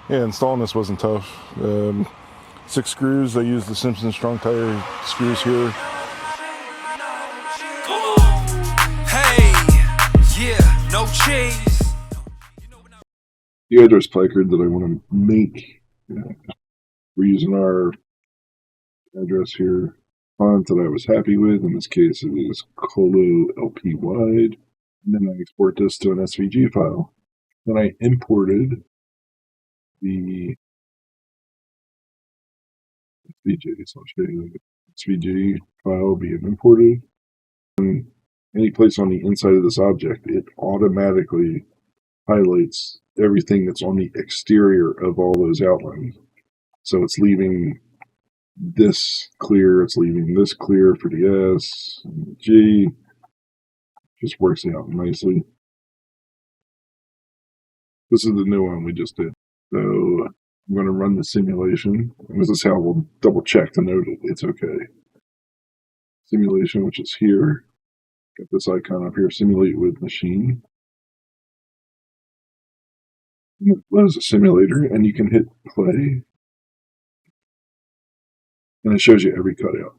Yeah, installing this wasn't tough. 6 screws. I used the Simpson Strong-Tie screws here. Hey, yeah, no cheese. The address placard that I want to make, we're using our address here. Font that I was happy with. In this case, it is Colo LP wide. And then I export this to an SVG file. Then I imported the SVG, so I'll show you the SVG file being imported. And any place on the inside of this object, it automatically highlights everything that's on the exterior of all those outlines. So it's leaving this clear, it's leaving this clear for the S and the G. Just works out nicely. This is the new one we just did. So I'm going to run the simulation. And this is how we'll double check to know that it's okay. Simulation, which is here. Got this icon up here, simulate with machine. There's a simulator, and you can hit play. And it shows you every cutout.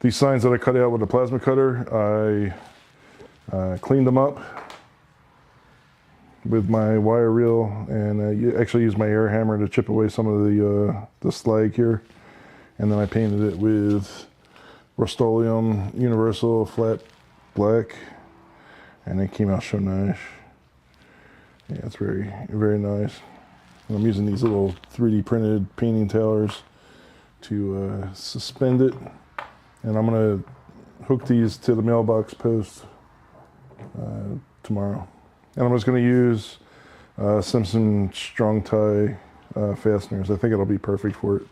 These signs that I cut out with a plasma cutter, I cleaned them up with my wire reel, and actually used my air hammer to chip away some of the slag here. And then I painted it with RUSTOLEUM Universal Flat Black, and it came out so nice. Yeah, it's very, very nice. And I'm using these little 3D printed painting towers to suspend it. And I'm going to hook these to the mailbox post tomorrow. And I'm just going to use Simpson Strong-Tie fasteners. I think it'll be perfect for it.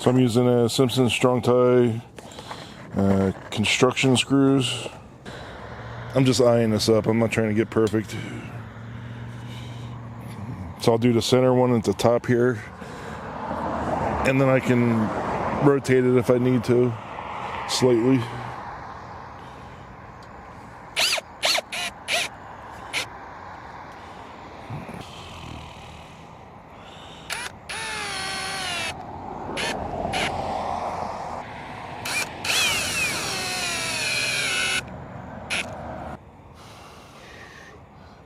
So I'm using a Simpson Strong-Tie construction screws. I'm just eyeing this up. I'm not trying to get perfect. So I'll do the center one at the top here, and then I can rotate it if I need to, slightly.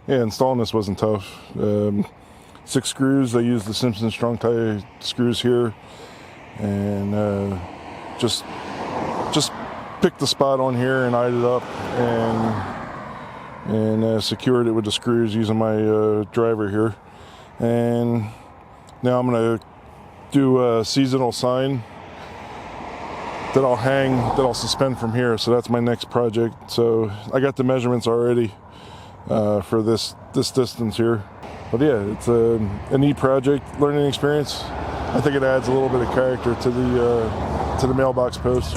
Yeah, installing this wasn't tough. 6 screws. I used the Simpson Strong-Tie screws here, and just picked the spot on here and eyed it up, and secured it with the screws using my driver here. And now I'm gonna do a seasonal sign that I'll suspend from here. So that's my next project. So I got the measurements already for this distance here. But yeah, it's a neat project, learning experience. I think it adds a little bit of character to the mailbox post.